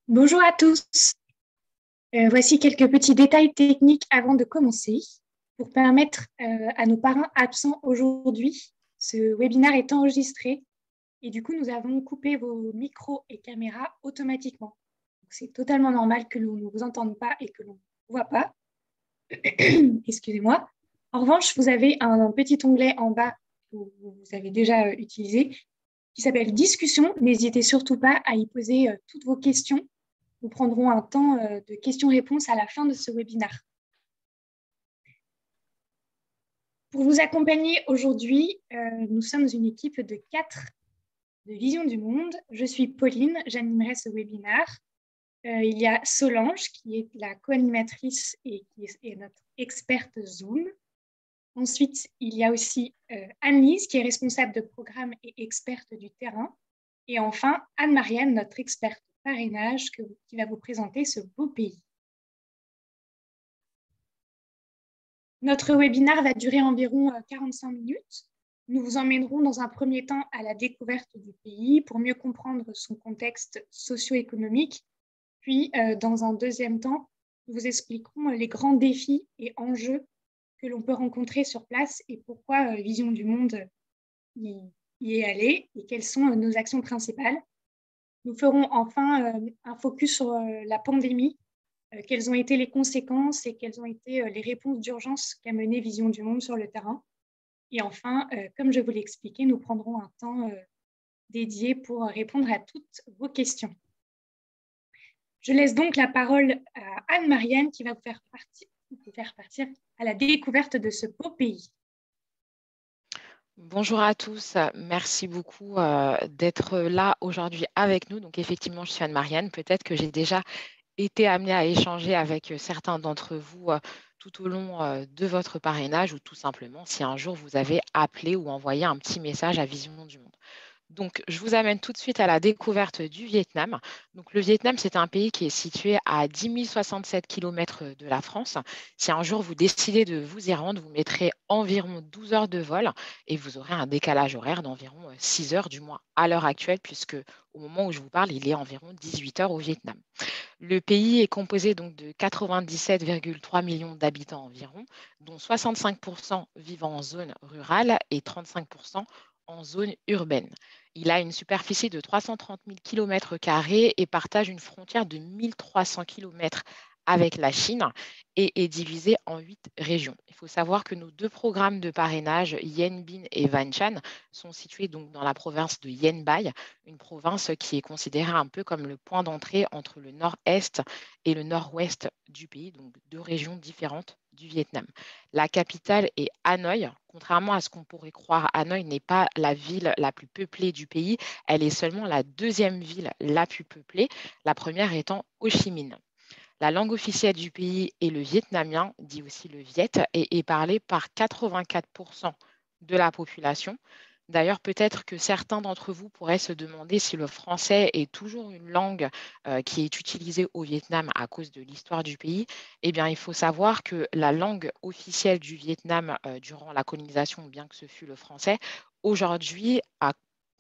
Bonjour à tous. Voici quelques petits détails techniques avant de commencer. Pour permettre à nos parrains absents aujourd'hui, ce webinaire est enregistré et du coup, nous avons coupé vos micros et caméras automatiquement. C'est totalement normal que l'on ne vous entende pas et que l'on ne vous voit pas. Excusez-moi. En revanche, vous avez un petit onglet en bas que vous avez déjà utilisé qui s'appelle Discussion. N'hésitez surtout pas à y poser toutes vos questions. Nous prendrons un temps de questions-réponses à la fin de ce webinaire. Pour vous accompagner aujourd'hui, nous sommes une équipe de 4 de Vision du Monde. Je suis Pauline, j'animerai ce webinaire. Il y a Solange, qui est la co-animatrice et qui est notre experte Zoom. Ensuite, il y a aussi Anne-Lise, qui est responsable de programme et experte du terrain. Et enfin, Anne-Marianne, notre experte parrainage, qui va vous présenter ce beau pays. Notre webinaire va durer environ 45 minutes. Nous vous emmènerons dans un premier temps à la découverte du pays pour mieux comprendre son contexte socio-économique. Puis, dans un deuxième temps, nous vous expliquerons les grands défis et enjeux que l'on peut rencontrer sur place et pourquoi Vision du Monde y est allée et quelles sont nos actions principales. Nous ferons enfin un focus sur la pandémie, quelles ont été les conséquences et quelles ont été les réponses d'urgence qu'a mené Vision du Monde sur le terrain. Et enfin, comme je vous l'ai expliqué, nous prendrons un temps dédié pour répondre à toutes vos questions. Je laisse donc la parole à Anne-Marianne qui va vous faire partir à la découverte de ce beau pays. Bonjour à tous, merci beaucoup d'être là aujourd'hui avec nous. Donc effectivement, je suis Anne-Marianne. Peut-être que j'ai déjà été amenée à échanger avec certains d'entre vous tout au long de votre parrainage ou tout simplement si un jour vous avez appelé ou envoyé un petit message à Vision du Monde. Donc, je vous amène tout de suite à la découverte du Vietnam. Donc, le Vietnam, c'est un pays qui est situé à 10 067 km de la France. Si un jour vous décidez de vous y rendre, vous mettrez environ 12 heures de vol et vous aurez un décalage horaire d'environ 6 heures, du moins à l'heure actuelle, puisque au moment où je vous parle, il est environ 18 heures au Vietnam. Le pays est composé donc de 97,3 millions d'habitants environ, dont 65% vivant en zone rurale et 35% en zone urbaine. Il a une superficie de 330 000 km² et partage une frontière de 1300 km avec la Chine et est divisé en 8 régions. Il faut savoir que nos deux programmes de parrainage, Yen Binh et Van Chan, sont situés donc dans la province de Yen Bai, une province qui est considérée un peu comme le point d'entrée entre le nord-est et le nord-ouest du pays, donc deux régions différentes du Vietnam. La capitale est Hanoï. Contrairement à ce qu'on pourrait croire, Hanoï n'est pas la ville la plus peuplée du pays, elle est seulement la deuxième ville la plus peuplée, la première étant Ho Chi Minh. La langue officielle du pays est le vietnamien, dit aussi le viet, et est parlé par 84% de la population. D'ailleurs, peut-être que certains d'entre vous pourraient se demander si le français est toujours une langue qui est utilisée au Vietnam à cause de l'histoire du pays. Eh bien, il faut savoir que la langue officielle du Vietnam durant la colonisation, bien que ce fût le français, aujourd'hui a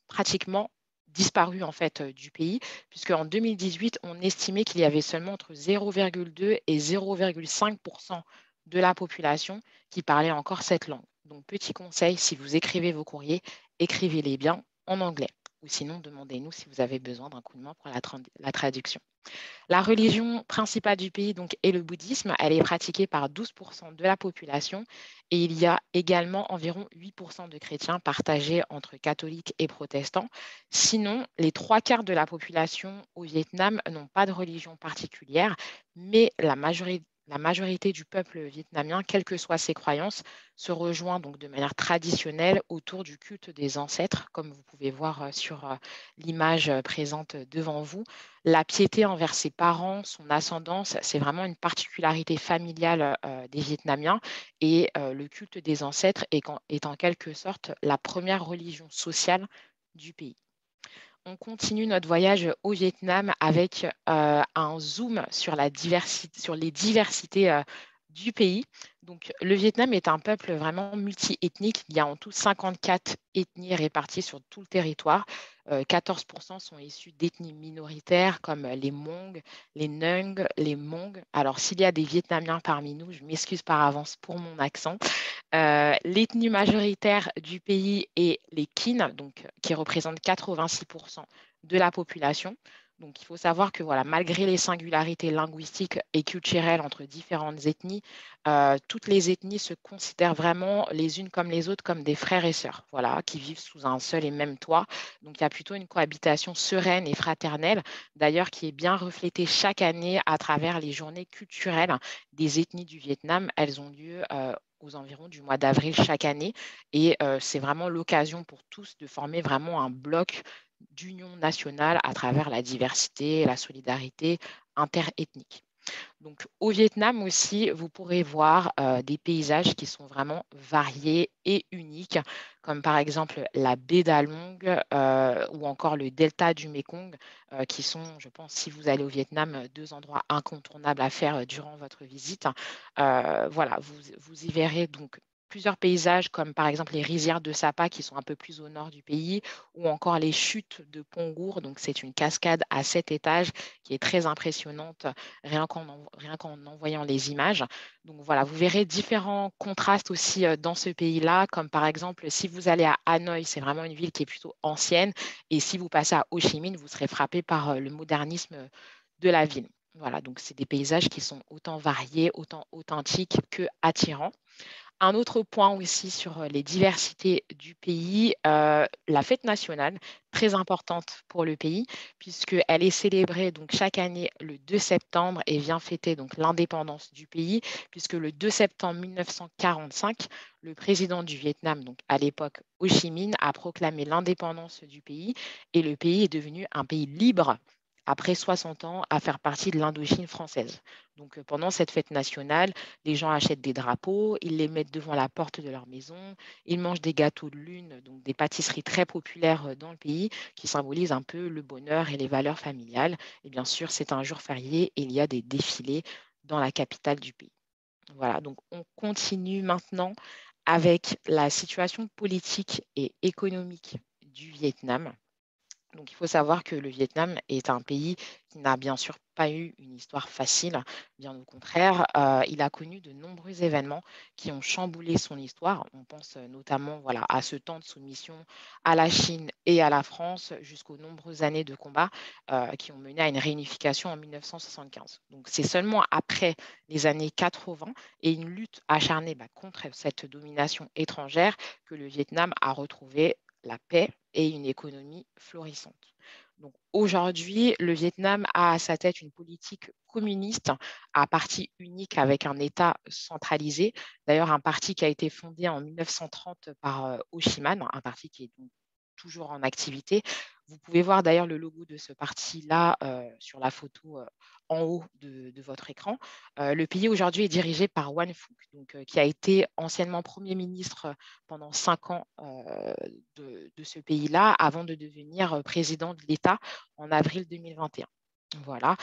pratiquement disparu en fait du pays, puisqu'en 2018, on estimait qu'il y avait seulement entre 0,2 et 0,5% de la population qui parlait encore cette langue. Donc, petit conseil, si vous écrivez vos courriers, écrivez-les bien en anglais. Ou sinon, demandez-nous si vous avez besoin d'un coup de main pour la traduction. La religion principale du pays donc, est le bouddhisme. Elle est pratiquée par 12% de la population et il y a également environ 8% de chrétiens partagés entre catholiques et protestants. Sinon, les trois quarts de la population au Vietnam n'ont pas de religion particulière, mais la majorité du peuple vietnamien, quelles que soient ses croyances, se rejoint donc de manière traditionnelle autour du culte des ancêtres, comme vous pouvez voir sur l'image présente devant vous. La piété envers ses parents, son ascendance, c'est vraiment une particularité familiale des Vietnamiens et le culte des ancêtres est en quelque sorte la première religion sociale du pays. On continue notre voyage au Vietnam avec un zoom sur les diversités du pays. Donc, le Vietnam est un peuple vraiment multiethnique. Il y a en tout 54 ethnies réparties sur tout le territoire. 14% sont issus d'ethnies minoritaires comme les Hmong, les Nung, les Hmong. Alors, s'il y a des Vietnamiens parmi nous, je m'excuse par avance pour mon accent. L'ethnie majoritaire du pays est les Kin, donc, qui représentent 86% de la population. Donc, il faut savoir que voilà, malgré les singularités linguistiques et culturelles entre différentes ethnies, toutes les ethnies se considèrent vraiment les unes comme les autres comme des frères et sœurs, voilà, qui vivent sous un seul et même toit. Donc, il y a plutôt une cohabitation sereine et fraternelle, d'ailleurs, qui est bien reflétée chaque année à travers les journées culturelles des ethnies du Vietnam. Elles ont lieu aux environs du mois d'avril chaque année. Et c'est vraiment l'occasion pour tous de former vraiment un bloc d'union nationale à travers la diversité et la solidarité interethnique. Donc, au Vietnam aussi, vous pourrez voir des paysages qui sont vraiment variés et uniques, comme par exemple la baie d'Along ou encore le delta du Mekong, qui sont, je pense, si vous allez au Vietnam, deux endroits incontournables à faire durant votre visite. Voilà, vous y verrez donc plusieurs paysages comme par exemple les rizières de Sapa qui sont un peu plus au nord du pays ou encore les chutes de Pongour. Donc c'est une cascade à 7 étages qui est très impressionnante rien qu'en en voyant les images. Donc voilà, vous verrez différents contrastes aussi dans ce pays-là, comme par exemple si vous allez à Hanoï, c'est vraiment une ville qui est plutôt ancienne, et si vous passez à Ho Chi Minh, vous serez frappé par le modernisme de la ville. Voilà, donc c'est des paysages qui sont autant variés, autant authentiques que attirants. Un autre point aussi sur les diversités du pays, la fête nationale, très importante pour le pays, puisqu'elle est célébrée donc chaque année le 2 septembre et vient fêter donc l'indépendance du pays, puisque le 2 septembre 1945, le président du Vietnam, donc à l'époque Ho Chi Minh, a proclamé l'indépendance du pays et le pays est devenu un pays libre après 60 ans à faire partie de l'Indochine française. Donc pendant cette fête nationale, les gens achètent des drapeaux, ils les mettent devant la porte de leur maison, ils mangent des gâteaux de lune, donc des pâtisseries très populaires dans le pays qui symbolisent un peu le bonheur et les valeurs familiales. Et bien sûr, c'est un jour férié et il y a des défilés dans la capitale du pays. Voilà, donc on continue maintenant avec la situation politique et économique du Vietnam. Donc, il faut savoir que le Vietnam est un pays qui n'a bien sûr pas eu une histoire facile, bien au contraire. Il a connu de nombreux événements qui ont chamboulé son histoire. On pense notamment voilà, à ce temps de soumission à la Chine et à la France jusqu'aux nombreuses années de combat qui ont mené à une réunification en 1975. Donc, c'est seulement après les années 80 et une lutte acharnée contre cette domination étrangère que le Vietnam a retrouvé la paix et une économie florissante. Donc aujourd'hui, le Vietnam a à sa tête une politique communiste à parti unique avec un État centralisé. D'ailleurs, un parti qui a été fondé en 1930 par Ho Chi Minh, un parti qui est donc toujours en activité. Vous pouvez voir d'ailleurs le logo de ce parti-là sur la photo en haut de votre écran. Le pays aujourd'hui est dirigé par Wan Phuc, donc, qui a été anciennement Premier ministre pendant 5 ans de ce pays-là avant de devenir président de l'État en avril 2021. Voilà.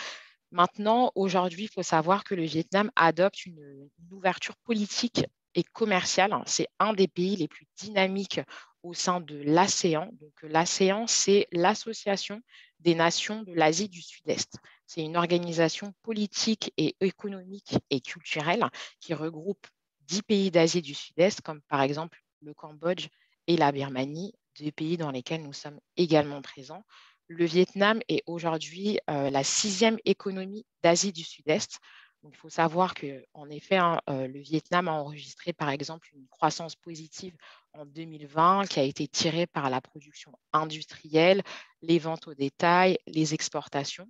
Maintenant, aujourd'hui, il faut savoir que le Vietnam adopte une ouverture politique et commerciale. C'est un des pays les plus dynamiques au sein de l'ASEAN. Donc, l'ASEAN, c'est l'Association des nations de l'Asie du Sud-Est. C'est une organisation politique et économique et culturelle qui regroupe 10 pays d'Asie du Sud-Est, comme par exemple le Cambodge et la Birmanie, deux pays dans lesquels nous sommes également présents. Le Vietnam est aujourd'hui la sixième économie d'Asie du Sud-Est. Donc, il faut savoir qu'en effet, le Vietnam a enregistré par exemple une croissance positive en 2020 qui a été tirée par la production industrielle, les ventes au détail, les exportations.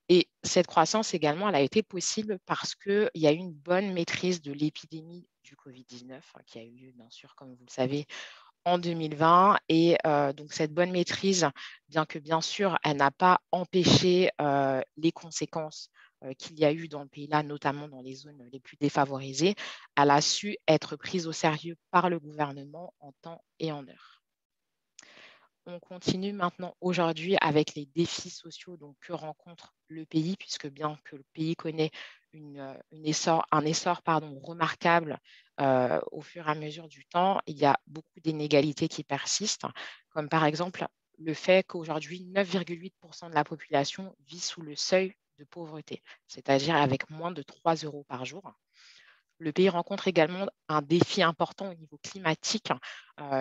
Et cette croissance également, elle a été possible parce qu'il y a eu une bonne maîtrise de l'épidémie du Covid-19 qui a eu lieu, bien sûr, comme vous le savez, en 2020. Et donc, cette bonne maîtrise, bien que bien sûr, elle n'a pas empêché les conséquences qu'il y a eu dans le pays-là, notamment dans les zones les plus défavorisées, elle a su être prise au sérieux par le gouvernement en temps et en heure. On continue maintenant aujourd'hui avec les défis sociaux donc, que rencontre le pays, puisque bien que le pays connaît un essor remarquable au fur et à mesure du temps, il y a beaucoup d'inégalités qui persistent, comme par exemple le fait qu'aujourd'hui, 9,8% de la population vit sous le seuil de pauvreté, c'est-à-dire avec moins de 3 euros par jour. Le pays rencontre également un défi important au niveau climatique.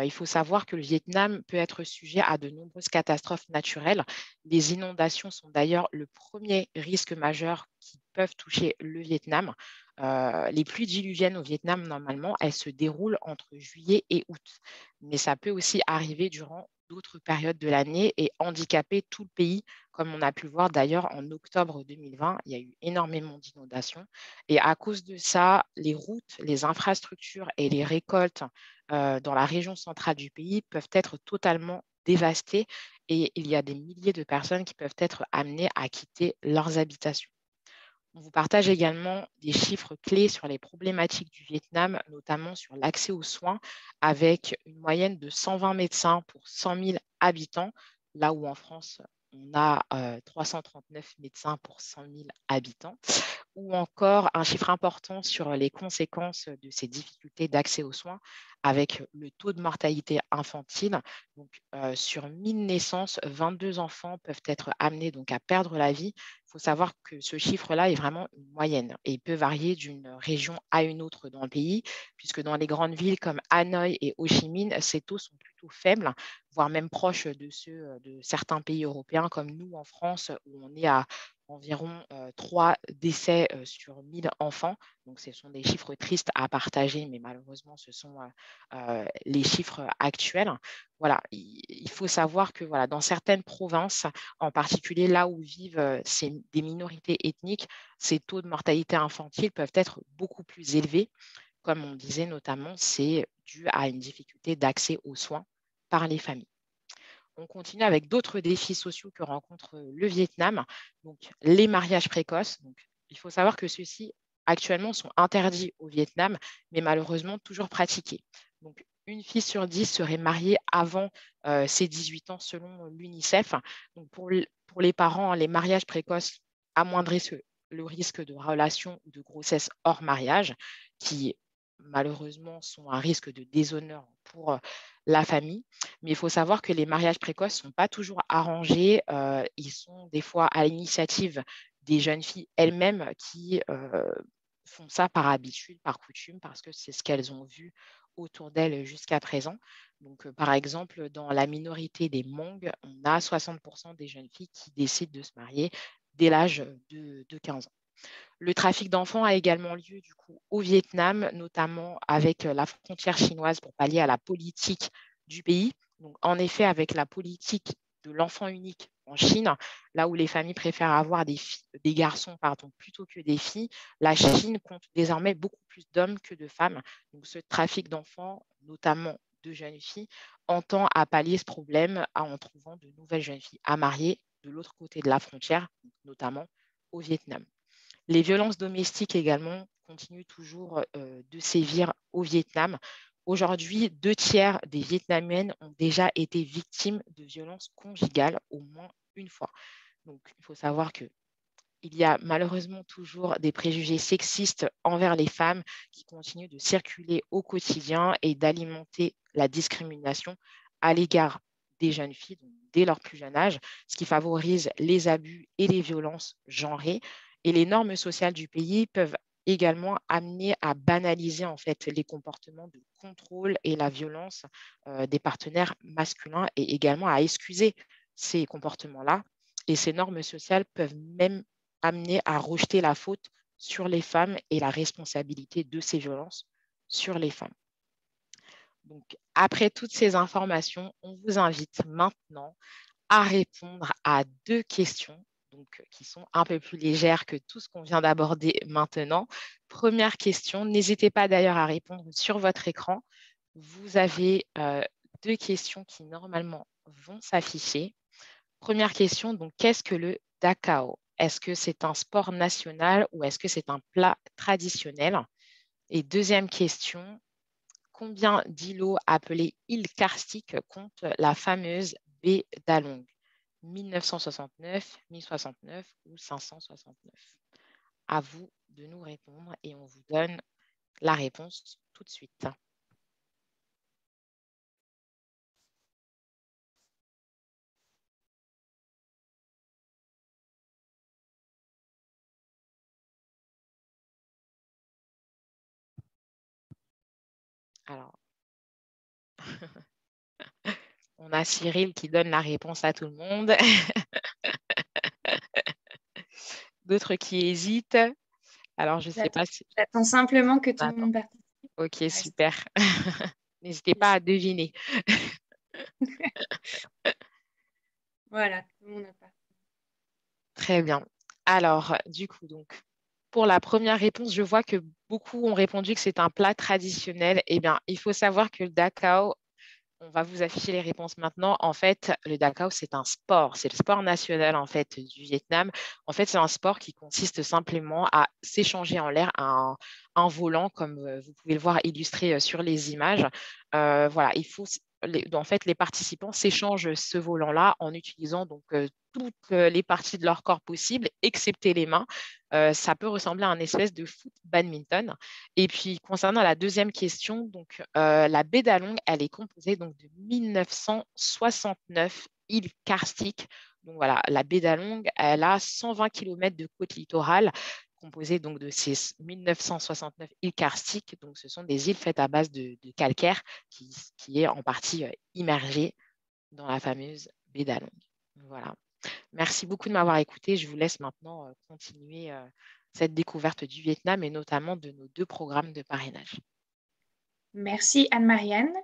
Il faut savoir que le Vietnam peut être sujet à de nombreuses catastrophes naturelles. Les inondations sont d'ailleurs le premier risque majeur qui peuvent toucher le Vietnam. Les pluies diluviennes au Vietnam, normalement, elles se déroulent entre juillet et août. Mais ça peut aussi arriver durant d'autres périodes de l'année et handicaper tout le pays, comme on a pu le voir d'ailleurs en octobre 2020. Il y a eu énormément d'inondations. Et à cause de ça, les routes, les infrastructures et les récoltes dans la région centrale du pays peuvent être totalement dévastées et il y a des milliers de personnes qui peuvent être amenées à quitter leurs habitations. On vous partage également des chiffres clés sur les problématiques du Vietnam, notamment sur l'accès aux soins, avec une moyenne de 120 médecins pour 100 000 habitants, là où en France, on a 339 médecins pour 100 000 habitants, ou encore un chiffre important sur les conséquences de ces difficultés d'accès aux soins, avec le taux de mortalité infantile. Donc, sur 1000 naissances, 22 enfants peuvent être amenés donc, à perdre la vie. Il faut savoir que ce chiffre-là est vraiment une moyenne et il peut varier d'une région à une autre dans le pays, puisque dans les grandes villes comme Hanoï et Ho Chi Minh, ces taux sont plutôt faibles, voire même proches de ceux de certains pays européens comme nous en France, où on est à environ 3 décès sur 1000 enfants. Donc, ce sont des chiffres tristes à partager, mais malheureusement, ce sont les chiffres actuels. Voilà, il faut savoir que voilà, dans certaines provinces, en particulier là où vivent des minorités ethniques, ces taux de mortalité infantile peuvent être beaucoup plus élevés. Comme on disait notamment, c'est dû à une difficulté d'accès aux soins par les familles. On continue avec d'autres défis sociaux que rencontre le Vietnam, donc les mariages précoces. Donc, il faut savoir que ceux-ci actuellement sont interdits au Vietnam, mais malheureusement toujours pratiqués. Donc, une fille sur 10 serait mariée avant ses 18 ans selon l'UNICEF. Donc, pour les parents, les mariages précoces amoindrissent le risque de relations ou de grossesse hors mariage, qui malheureusement sont un risque de déshonneur pour la famille. Mais il faut savoir que les mariages précoces ne sont pas toujours arrangés. Ils sont des fois à l'initiative des jeunes filles elles-mêmes qui font ça par habitude, par coutume, parce que c'est ce qu'elles ont vu autour d'elles jusqu'à présent. Donc, par exemple, dans la minorité des Hmong, on a 60% des jeunes filles qui décident de se marier dès l'âge de 15 ans. Le trafic d'enfants a également lieu du coup au Vietnam, notamment avec la frontière chinoise pour pallier à la politique du pays. Donc, en effet, avec la politique de l'enfant unique en Chine, là où les familles préfèrent avoir des garçons plutôt que des filles, la Chine compte désormais beaucoup plus d'hommes que de femmes. Donc, ce trafic d'enfants, notamment de jeunes filles, entend à pallier ce problème en trouvant de nouvelles jeunes filles à marier de l'autre côté de la frontière, notamment au Vietnam. Les violences domestiques également continuent toujours de sévir au Vietnam. Aujourd'hui, 2 tiers des Vietnamiennes ont déjà été victimes de violences conjugales au moins une fois. Donc, il faut savoir qu'il y a malheureusement toujours des préjugés sexistes envers les femmes qui continuent de circuler au quotidien et d'alimenter la discrimination à l'égard des jeunes filles, donc dès leur plus jeune âge, ce qui favorise les abus et les violences genrées. Et les normes sociales du pays peuvent également amener à banaliser en fait les comportements de contrôle et la violence des partenaires masculins et également à excuser ces comportements-là. Et ces normes sociales peuvent même amener à rejeter la faute sur les femmes et la responsabilité de ces violences sur les femmes. Donc, après toutes ces informations, on vous invite maintenant à répondre à 2 questions donc, qui sont un peu plus légères que tout ce qu'on vient d'aborder maintenant. Première question, n'hésitez pas d'ailleurs à répondre sur votre écran. Vous avez 2 questions qui normalement vont s'afficher. Première question, donc qu'est-ce que le Dakao? Est-ce que c'est un sport national ou est-ce que c'est un plat traditionnel? Et deuxième question, combien d'îlots appelés îles karstiques compte la fameuse baie d'Along? 1969, 1069 ou 569? À vous de nous répondre et on vous donne la réponse tout de suite. Alors, on a Cyril qui donne la réponse à tout le monde. D'autres qui hésitent. Alors, je ne sais pas si... J'attends simplement que tout le Attends. monde participe. Ok, super. N'hésitez pas à deviner. Voilà, tout le monde a participé. Très bien. Alors, du coup, donc, pour la première réponse, je vois que beaucoup ont répondu que c'est un plat traditionnel. Eh bien, il faut savoir que le Dacao, on va vous afficher les réponses maintenant. En fait, le Dacao, c'est un sport. C'est le sport national, en fait, du Vietnam. En fait, c'est un sport qui consiste simplement à s'échanger en l'air un volant, comme vous pouvez le voir illustré sur les images. Voilà, en fait, les participants s'échangent ce volant-là en utilisant donc toutes les parties de leur corps possibles, excepté les mains. Ça peut ressembler à un espèce de foot badminton. Et puis, concernant la deuxième question, donc, la baie d'Along, elle est composée donc, de 1969 îles karstiques. Donc voilà, la baie d'Along, elle a 120 km de côte littorale, composée donc de ces 1969 îles karstiques. Donc, ce sont des îles faites à base de calcaire qui est en partie immergée dans la fameuse baie d'Along. Voilà. Merci beaucoup de m'avoir écouté. Je vous laisse maintenant continuer cette découverte du Vietnam et notamment de nos 2 programmes de parrainage. Merci Anne-Marianne.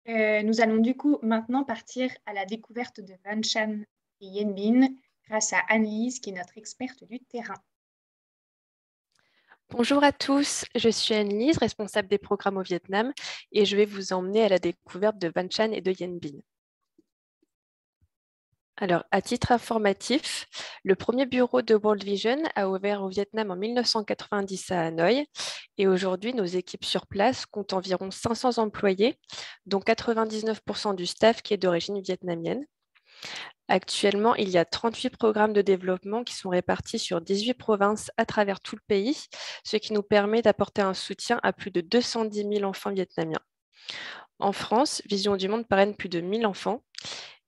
Nous allons du coup maintenant partir à la découverte de Van Chan et Yen Binh grâce à Anne-Lise qui est notre experte du terrain. Bonjour à tous, je suis Anne-Lise, responsable des programmes au Vietnam et je vais vous emmener à la découverte de Van Chan et de Yen Binh. Alors, à titre informatif, le premier bureau de World Vision a ouvert au Vietnam en 1990 à Hanoï et aujourd'hui, nos équipes sur place comptent environ 500 employés, dont 99% du staff qui est d'origine vietnamienne. Actuellement, il y a 38 programmes de développement qui sont répartis sur 18 provinces à travers tout le pays, ce qui nous permet d'apporter un soutien à plus de 210 000 enfants vietnamiens. En France, Vision du Monde parraine plus de 1000 enfants.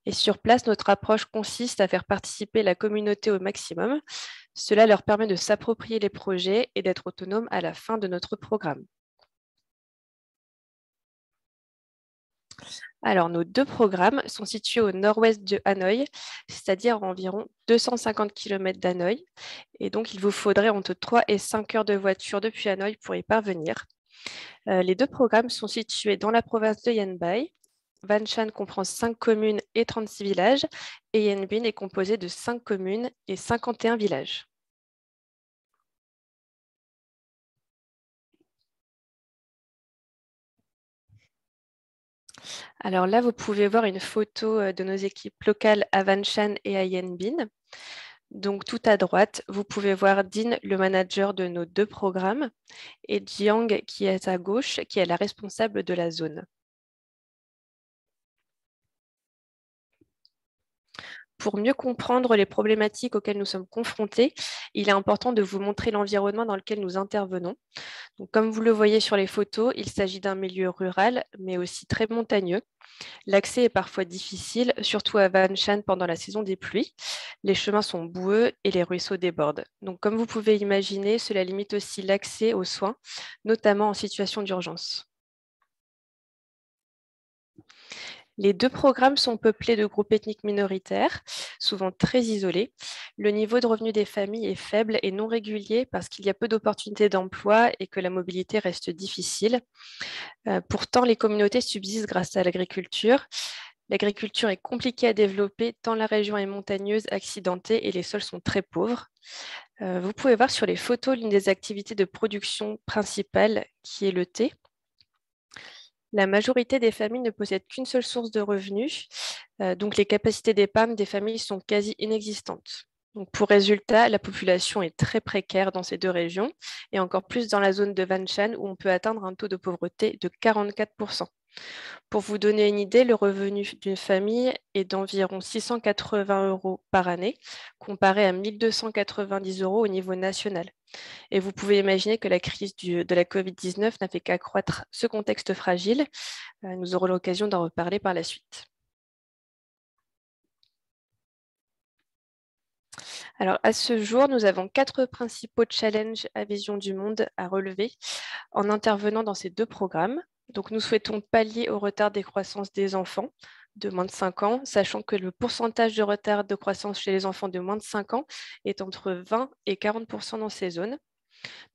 Et sur place, notre approche consiste à faire participer la communauté au maximum. Cela leur permet de s'approprier les projets et d'être autonomes à la fin de notre programme. Alors, nos 2 programmes sont situés au nord-ouest de Hanoï, c'est-à-dire à environ 250 km d'Hanoï. Et donc, il vous faudrait entre 3 et 5 heures de voiture depuis Hanoï pour y parvenir. Les 2 programmes sont situés dans la province de Yen Bai. Van Chan comprend 5 communes et 36 villages et Yen Binh est composé de 5 communes et 51 villages. Alors là, vous pouvez voir une photo de nos équipes locales à Van Chan et à Yen Binh. Donc tout à droite, vous pouvez voir Dean, le manager de nos 2 programmes, et Jiang qui est à gauche, qui est la responsable de la zone. Pour mieux comprendre les problématiques auxquelles nous sommes confrontés, il est important de vous montrer l'environnement dans lequel nous intervenons. Donc, comme vous le voyez sur les photos, il s'agit d'un milieu rural, mais aussi très montagneux. L'accès est parfois difficile, surtout à Van Chan pendant la saison des pluies. Les chemins sont boueux et les ruisseaux débordent. Donc, comme vous pouvez imaginer, cela limite aussi l'accès aux soins, notamment en situation d'urgence. Les 2 programmes sont peuplés de groupes ethniques minoritaires, souvent très isolés. Le niveau de revenu des familles est faible et non régulier parce qu'il y a peu d'opportunités d'emploi et que la mobilité reste difficile. Pourtant, les communautés subsistent grâce à l'agriculture. L'agriculture est compliquée à développer tant la région est montagneuse, accidentée et les sols sont très pauvres. Vous pouvez voir sur les photos l'une des activités de production principale qui est le thé. La majorité des familles ne possèdent qu'une seule source de revenus, donc les capacités d'épargne des familles sont quasi inexistantes. Donc pour résultat, la population est très précaire dans ces 2 régions et encore plus dans la zone de Van Chan où on peut atteindre un taux de pauvreté de 44%. Pour vous donner une idée, le revenu d'une famille est d'environ 680 € par année, comparé à 1 290 € au niveau national. Et vous pouvez imaginer que la crise de la Covid-19 n'a fait qu'accroître ce contexte fragile. Nous aurons l'occasion d'en reparler par la suite. Alors, à ce jour, nous avons 4 principaux challenges à Vision du Monde à relever en intervenant dans ces 2 programmes. Donc, nous souhaitons pallier au retard de croissance des enfants de moins de 5 ans, sachant que le pourcentage de retard de croissance chez les enfants de moins de 5 ans est entre 20 et 40% dans ces zones.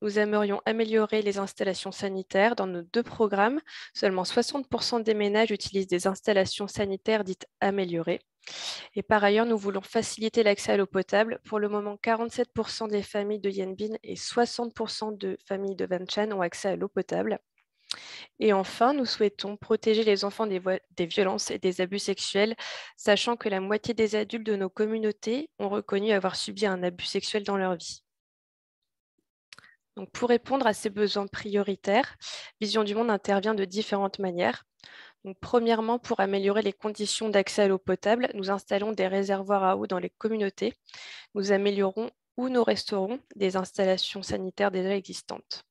Nous aimerions améliorer les installations sanitaires dans nos 2 programmes. Seulement 60% des ménages utilisent des installations sanitaires dites améliorées. Et par ailleurs, nous voulons faciliter l'accès à l'eau potable. Pour le moment, 47% des familles de Yen Bin et 60% de familles de Vanchan ont accès à l'eau potable. Et enfin, nous souhaitons protéger les enfants des violences et des abus sexuels, sachant que la moitié des adultes de nos communautés ont reconnu avoir subi un abus sexuel dans leur vie. Donc, pour répondre à ces besoins prioritaires, Vision du Monde intervient de différentes manières. Donc, premièrement, pour améliorer les conditions d'accès à l'eau potable, nous installons des réservoirs à eau dans les communautés. Nous améliorons ou nous restaurons des installations sanitaires déjà existantes.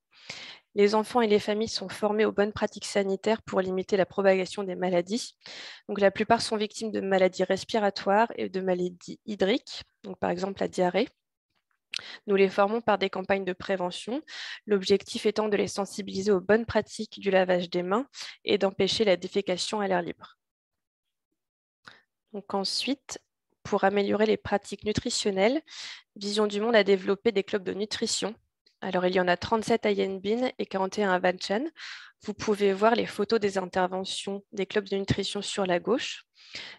Les enfants et les familles sont formés aux bonnes pratiques sanitaires pour limiter la propagation des maladies. Donc, la plupart sont victimes de maladies respiratoires et de maladies hydriques, donc par exemple la diarrhée. Nous les formons par des campagnes de prévention, l'objectif étant de les sensibiliser aux bonnes pratiques du lavage des mains et d'empêcher la défécation à l'air libre. Donc ensuite, pour améliorer les pratiques nutritionnelles, Vision du Monde a développé des clubs de nutrition. Alors, il y en a 37 à Yen Bin et 41 à Vanchan. Vous pouvez voir les photos des interventions des clubs de nutrition sur la gauche.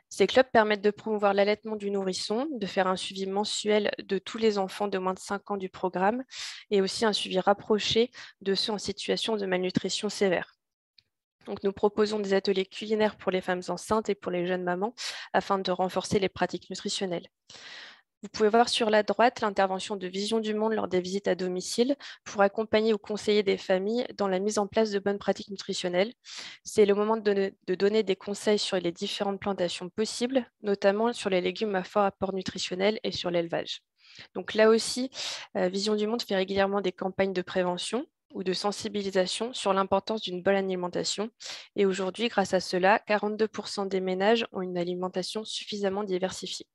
Ces clubs permettent de promouvoir l'allaitement du nourrisson, de faire un suivi mensuel de tous les enfants de moins de 5 ans du programme et aussi un suivi rapproché de ceux en situation de malnutrition sévère. Donc, nous proposons des ateliers culinaires pour les femmes enceintes et pour les jeunes mamans afin de renforcer les pratiques nutritionnelles. Vous pouvez voir sur la droite l'intervention de Vision du Monde lors des visites à domicile pour accompagner ou conseiller des familles dans la mise en place de bonnes pratiques nutritionnelles. C'est le moment de donner des conseils sur les différentes plantations possibles, notamment sur les légumes à fort apport nutritionnel et sur l'élevage. Donc là aussi, Vision du Monde fait régulièrement des campagnes de prévention ou de sensibilisation sur l'importance d'une bonne alimentation. Et aujourd'hui, grâce à cela, 42% des ménages ont une alimentation suffisamment diversifiée.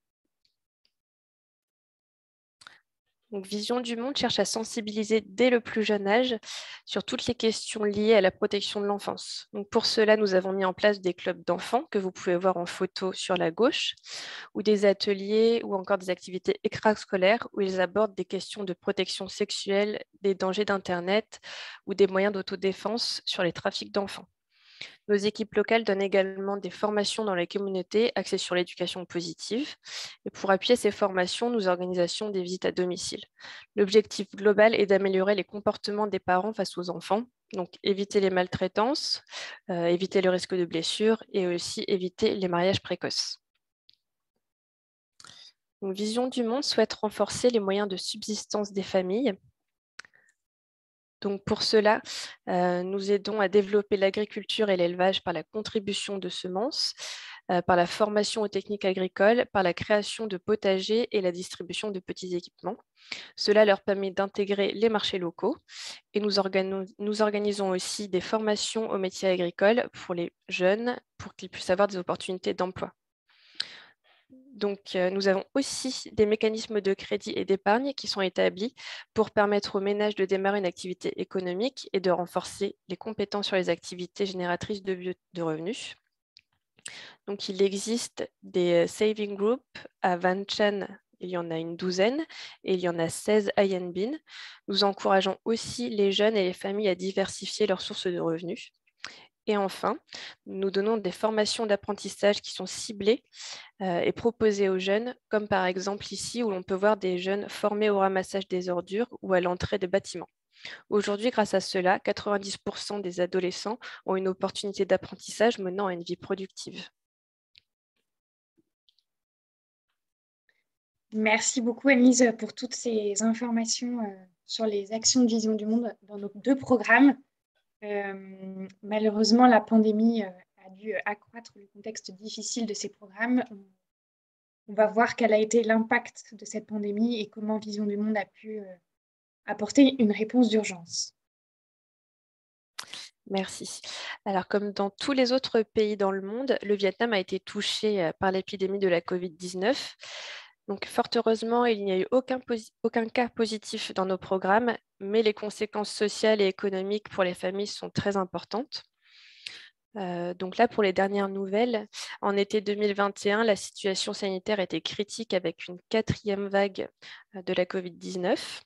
Donc, Vision du Monde cherche à sensibiliser dès le plus jeune âge sur toutes les questions liées à la protection de l'enfance. Donc, pour cela, nous avons mis en place des clubs d'enfants que vous pouvez voir en photo sur la gauche, ou des ateliers ou encore des activités extrascolaires où ils abordent des questions de protection sexuelle, des dangers d'Internet ou des moyens d'autodéfense sur les trafics d'enfants. Nos équipes locales donnent également des formations dans les communautés axées sur l'éducation positive. Et pour appuyer ces formations, nous organisons des visites à domicile. L'objectif global est d'améliorer les comportements des parents face aux enfants, donc éviter les maltraitances, éviter le risque de blessures et aussi éviter les mariages précoces. Donc, Vision du Monde souhaite renforcer les moyens de subsistance des familles. Donc pour cela, nous aidons à développer l'agriculture et l'élevage par la contribution de semences, par la formation aux techniques agricoles, par la création de potagers et la distribution de petits équipements. Cela leur permet d'intégrer les marchés locaux et nous organisons aussi des formations aux métiers agricoles pour les jeunes pour qu'ils puissent avoir des opportunités d'emploi. Donc, nous avons aussi des mécanismes de crédit et d'épargne qui sont établis pour permettre aux ménages de démarrer une activité économique et de renforcer les compétences sur les activités génératrices de revenus. Donc, il existe des saving groups à Vanchan. Il y en a une douzaine et il y en a 16 à Yen Bin. Nous encourageons aussi les jeunes et les familles à diversifier leurs sources de revenus. Et enfin, nous donnons des formations d'apprentissage qui sont ciblées et proposées aux jeunes, comme par exemple ici où l'on peut voir des jeunes formés au ramassage des ordures ou à l'entrée des bâtiments. Aujourd'hui, grâce à cela, 90% des adolescents ont une opportunité d'apprentissage menant à une vie productive. Merci beaucoup, Anne-Lise, pour toutes ces informations sur les actions de Vision du Monde dans nos 2 programmes. Malheureusement, la pandémie a dû accroître le contexte difficile de ces programmes. On va voir quel a été l'impact de cette pandémie et comment Vision du Monde a pu apporter une réponse d'urgence. Merci. Alors, comme dans tous les autres pays dans le monde, le Vietnam a été touché par l'épidémie de la Covid-19. Donc, fort heureusement, il n'y a eu aucun cas positif dans nos programmes, mais les conséquences sociales et économiques pour les familles sont très importantes. Donc là, pour les dernières nouvelles, en été 2021, la situation sanitaire était critique avec une 4e vague de la Covid-19.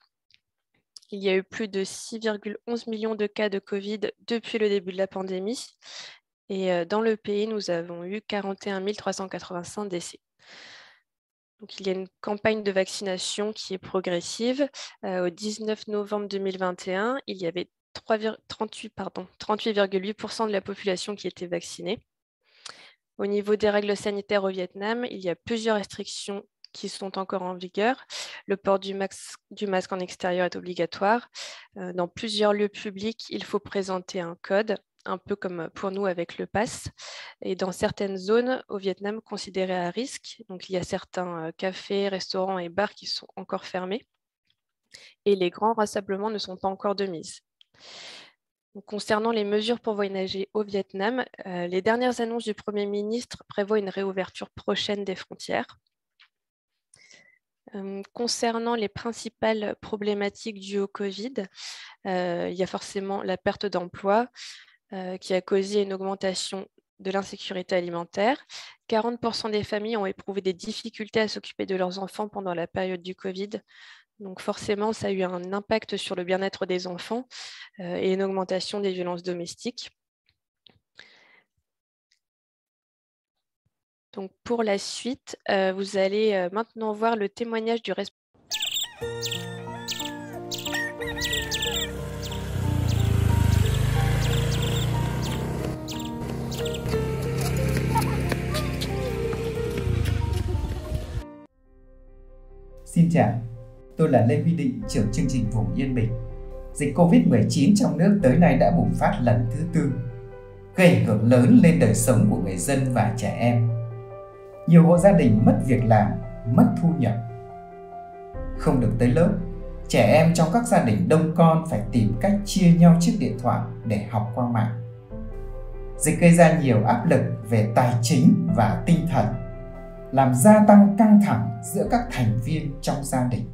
Il y a eu plus de 6,11 millions de cas de Covid depuis le début de la pandémie. Et dans le pays, nous avons eu 41 385 décès. Donc, il y a une campagne de vaccination qui est progressive. Au 19 novembre 2021, il y avait 38,8% de la population qui était vaccinée. Au niveau des règles sanitaires au Vietnam, il y a plusieurs restrictions qui sont encore en vigueur. Le port du masque en extérieur est obligatoire. Dans plusieurs lieux publics, il faut présenter un code, un peu comme pour nous avec le pass. Et dans certaines zones au Vietnam considérées à risque, donc il y a certains cafés, restaurants et bars qui sont encore fermés. Et les grands rassemblements ne sont pas encore de mise. Donc, concernant les mesures pour voyager au Vietnam, les dernières annonces du Premier ministre prévoient une réouverture prochaine des frontières. Concernant les principales problématiques dues au Covid, il y a forcément la perte d'emploi qui a causé une augmentation de l'insécurité alimentaire. 40% des familles ont éprouvé des difficultés à s'occuper de leurs enfants pendant la période du Covid. Donc forcément, ça a eu un impact sur le bien-être des enfants et une augmentation des violences domestiques. Donc pour la suite, vous allez maintenant voir le témoignage du responsable. Xin chào, tôi là Lê Huy Định, trưởng chương trình vùng Yên Bình. Dịch Covid-19 trong nước tới nay đã bùng phát lần thứ 4, gây ảnh hưởng lớn lên đời sống của người dân và trẻ em. Nhiều hộ gia đình mất việc làm, mất thu nhập. Không được tới lớp, trẻ em trong các gia đình đông con phải tìm cách chia nhau chiếc điện thoại để học qua mạng. Dịch gây ra nhiều áp lực về tài chính và tinh thần, làm gia tăng căng thẳng giữa các thành viên trong gia đình.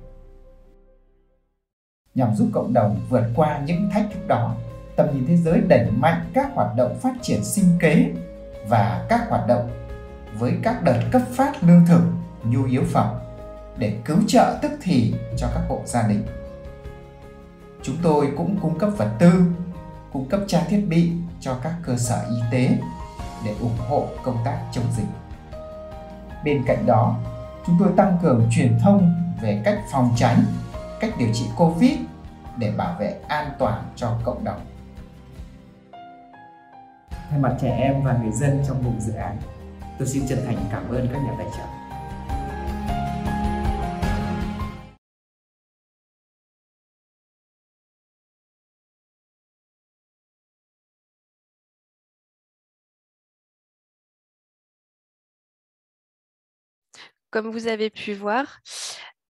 Nhằm giúp cộng đồng vượt qua những thách thức đó, Tầm nhìn thế giới đẩy mạnh các hoạt động phát triển sinh kế và các hoạt động với các đợt cấp phát lương thực, nhu yếu phẩm để cứu trợ tức thì cho các hộ gia đình. Chúng tôi cũng cung cấp vật tư, cung cấp trang thiết bị cho các cơ sở y tế để ủng hộ công tác chống dịch. Bên cạnh đó, chúng tôi tăng cường truyền thông về cách phòng tránh, cách điều trị Covid để bảo vệ an toàn cho cộng đồng. Thay mặt trẻ em và người dân trong vùng dự án, tôi xin chân thành cảm ơn các nhà tài trợ. Comme vous avez pu voir,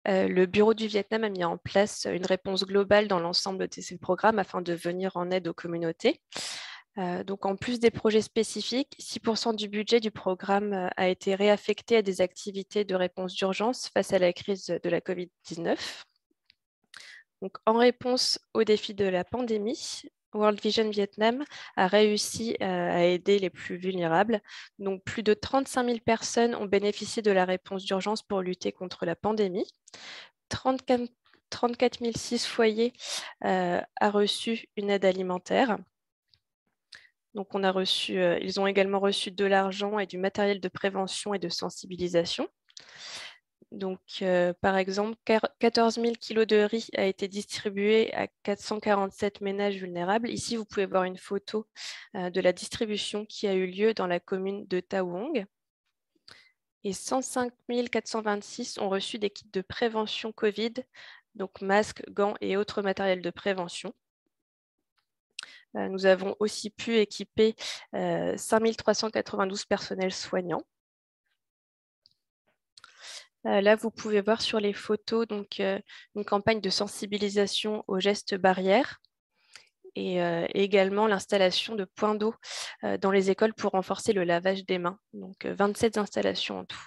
le Bureau du Vietnam a mis en place une réponse globale dans l'ensemble de ces programmes afin de venir en aide aux communautés. Donc, en plus des projets spécifiques, 6% du budget du programme a été réaffecté à des activités de réponse d'urgence face à la crise de la Covid-19. Donc, en réponse aux défis de la pandémie, World Vision Vietnam a réussi à aider les plus vulnérables. Donc, plus de 35 000 personnes ont bénéficié de la réponse d'urgence pour lutter contre la pandémie. 34 006 foyers a reçu une aide alimentaire. Donc, ils ont également reçu de l'argent et du matériel de prévention et de sensibilisation. Donc, par exemple, 14 000 kilos de riz a été distribué à 447 ménages vulnérables. Ici, vous pouvez voir une photo de la distribution qui a eu lieu dans la commune de Ta Huong. Et 105 426 ont reçu des kits de prévention Covid, donc masques, gants et autres matériels de prévention. Nous avons aussi pu équiper 5 392 personnels soignants. Là, vous pouvez voir sur les photos donc, une campagne de sensibilisation aux gestes barrières et également l'installation de points d'eau dans les écoles pour renforcer le lavage des mains. Donc, 27 installations en tout.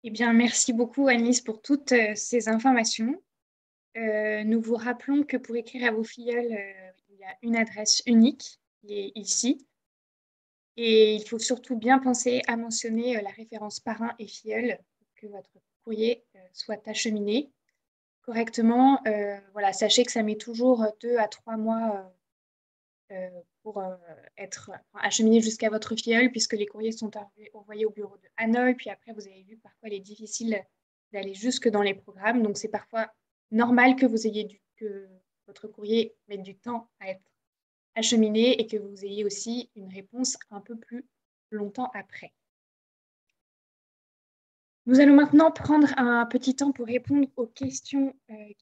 Eh bien, merci beaucoup, Agnès, pour toutes ces informations. nous vous rappelons que pour écrire à vos filleuls, il y a une adresse unique qui est ici. Et il faut surtout bien penser à mentionner la référence parrain et filleul pour que votre courrier soit acheminé correctement. Voilà, sachez que ça met toujours 2 à 3 mois pour être acheminé jusqu'à votre filleul, puisque les courriers sont envoyés au bureau de Hanoï. Puis après, vous avez vu, parfois, il est difficile d'aller jusque dans les programmes. Donc, c'est parfois normal que que votre courrier mette du temps à être acheminé et que vous ayez aussi une réponse un peu plus longtemps après. Nous allons maintenant prendre un petit temps pour répondre aux questions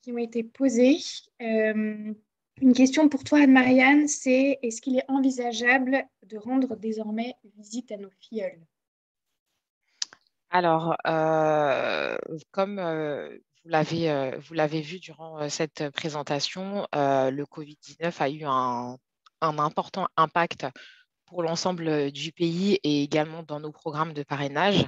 qui ont été posées. Une question pour toi, Anne-Marianne, c'est: est-ce qu'il est envisageable de rendre désormais visite à nos filleuls? Alors, comme vous l'avez vu durant cette présentation, le Covid-19 a eu un important impact pour l'ensemble du pays et également dans nos programmes de parrainage.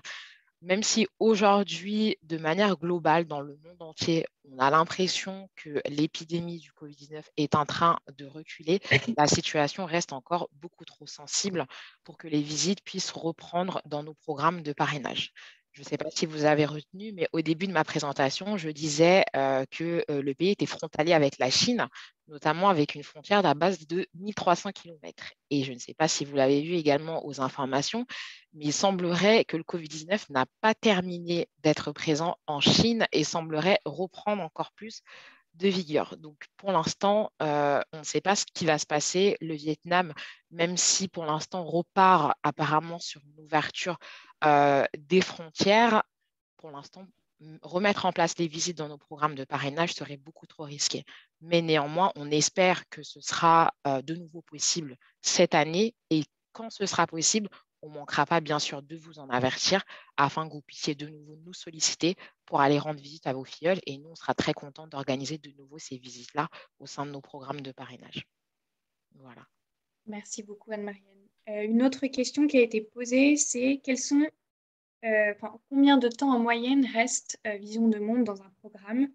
Même si aujourd'hui, de manière globale, dans le monde entier, on a l'impression que l'épidémie du Covid-19 est en train de reculer, la situation reste encore beaucoup trop sensible pour que les visites puissent reprendre dans nos programmes de parrainage. Je ne sais pas si vous avez retenu, mais au début de ma présentation, je disais que le pays était frontalier avec la Chine, notamment avec une frontière à base de 1300 km. Et je ne sais pas si vous l'avez vu également aux informations, mais il semblerait que le Covid-19 n'a pas terminé d'être présent en Chine et semblerait reprendre encore plus de vigueur. Donc, pour l'instant, on ne sait pas ce qui va se passer. Le Vietnam, même si pour l'instant repart apparemment sur une ouverture des frontières, pour l'instant, remettre en place les visites dans nos programmes de parrainage serait beaucoup trop risqué. Mais néanmoins, on espère que ce sera de nouveau possible cette année et quand ce sera possible, on ne manquera pas bien sûr de vous en avertir afin que vous puissiez de nouveau nous solliciter pour aller rendre visite à vos filleuls et nous, on sera très contents d'organiser de nouveau ces visites-là au sein de nos programmes de parrainage. Voilà. Merci beaucoup, Anne-Marianne. Une autre question qui a été posée, c'est combien de temps en moyenne reste Vision de Monde dans un programme?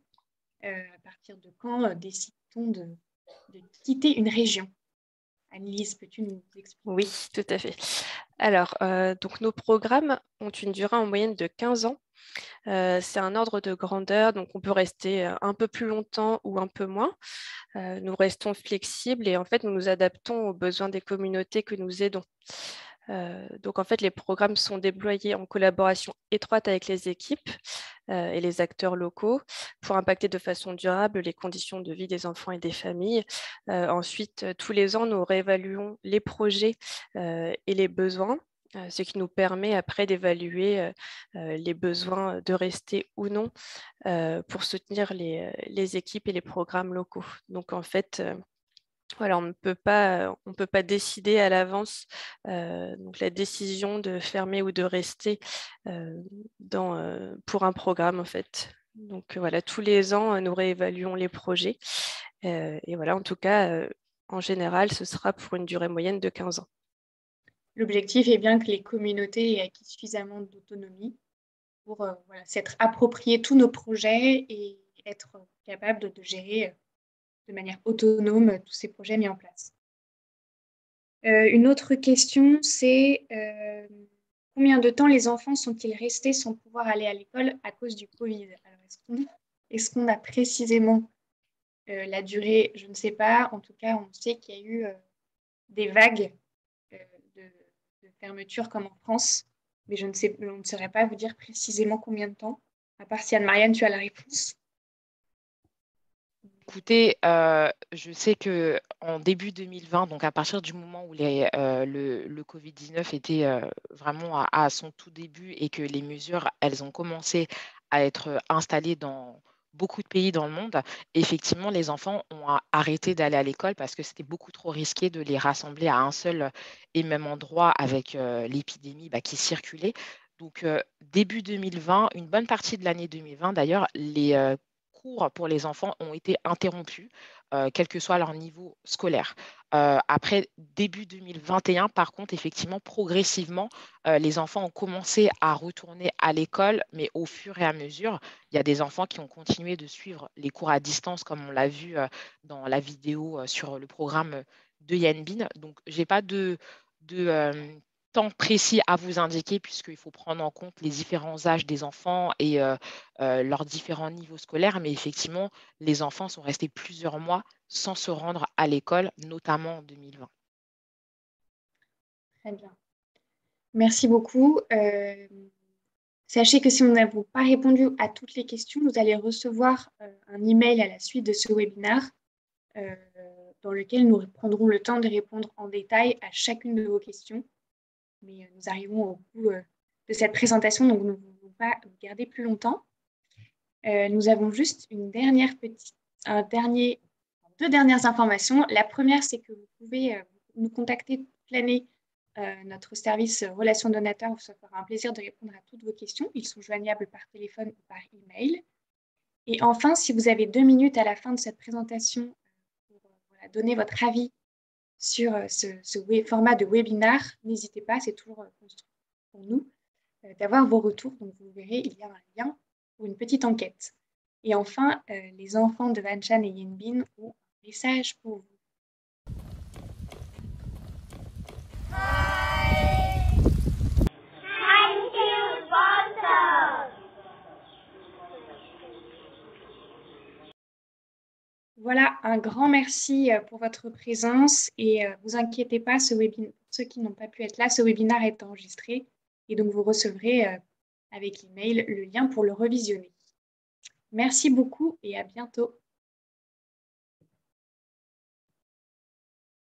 À partir de quand décide-t-on de quitter une région? Annelise, peux-tu nous expliquer? Oui, tout à fait. Alors, donc nos programmes ont une durée en moyenne de 15 ans. C'est un ordre de grandeur, donc on peut rester un peu plus longtemps ou un peu moins. Nous restons flexibles et en fait, nous nous adaptons aux besoins des communautés que nous aidons. Donc en fait, les programmes sont déployés en collaboration étroite avec les équipes et les acteurs locaux pour impacter de façon durable les conditions de vie des enfants et des familles. Ensuite, tous les ans, nous réévaluons les projets et les besoins, ce qui nous permet après d'évaluer les besoins de rester ou non pour soutenir les équipes et les programmes locaux. Donc en fait, voilà, on ne peut pas décider à l'avance donc la décision de fermer ou de rester pour un programme en fait. Donc voilà, tous les ans, nous réévaluons les projets. Et voilà, en tout cas, en général, ce sera pour une durée moyenne de 15 ans. L'objectif est bien que les communautés aient acquis suffisamment d'autonomie pour s'être appropriés tous nos projets et être capables de gérer de manière autonome tous ces projets mis en place. Une autre question, c'est combien de temps les enfants sont-ils restés sans pouvoir aller à l'école à cause du Covid? Alors, est-ce qu'on a précisément la durée? Je ne sais pas. En tout cas, on sait qu'il y a eu des vagues de fermeture comme en France, mais je ne saurais pas vous dire précisément combien de temps, à part si Anne-Marianne, tu as la réponse. Écoutez, je sais qu'en début 2020, donc à partir du moment où le Covid-19 était vraiment à son tout début et que les mesures, elles ont commencé à être installées dans beaucoup de pays dans le monde, effectivement, les enfants ont arrêté d'aller à l'école parce que c'était beaucoup trop risqué de les rassembler à un seul et même endroit avec l'épidémie qui circulait. Donc, début 2020, une bonne partie de l'année 2020, d'ailleurs, les cours pour les enfants ont été interrompus quel que soit leur niveau scolaire. Après, début 2021, par contre, effectivement, progressivement, les enfants ont commencé à retourner à l'école, mais au fur et à mesure, il y a des enfants qui ont continué de suivre les cours à distance, comme on l'a vu dans la vidéo sur le programme de Yanbin. Donc, je n'ai pas de temps précis à vous indiquer, puisqu'il faut prendre en compte les différents âges des enfants et leurs différents niveaux scolaires. Mais effectivement, les enfants sont restés plusieurs mois sans se rendre à l'école, notamment en 2020. Très bien. Merci beaucoup. Sachez que si nous n'avons pas répondu à toutes les questions, vous allez recevoir un email à la suite de ce webinaire dans lequel nous prendrons le temps de répondre en détail à chacune de vos questions. Mais nous arrivons au bout de cette présentation, donc nous ne voulons pas vous garder plus longtemps. Nous avons juste deux dernières informations. La première, c'est que vous pouvez nous contacter toute l'année. Notre service Relations Donateurs vous fera un plaisir de répondre à toutes vos questions. Ils sont joignables par téléphone ou par email. Et enfin, si vous avez 2 minutes à la fin de cette présentation pour donner votre avis sur ce format de webinaire, n'hésitez pas, c'est toujours constructif pour nous d'avoir vos retours. Donc, vous verrez, il y a un lien pour une petite enquête. Et enfin, les enfants de Vanchan et Yanbin ont un message pour vous. Voilà, un grand merci pour votre présence et vous inquiétez pas, pour ceux qui n'ont pas pu être là, ce webinaire est enregistré et donc vous recevrez avec l'email le lien pour le revisionner. Merci beaucoup et à bientôt.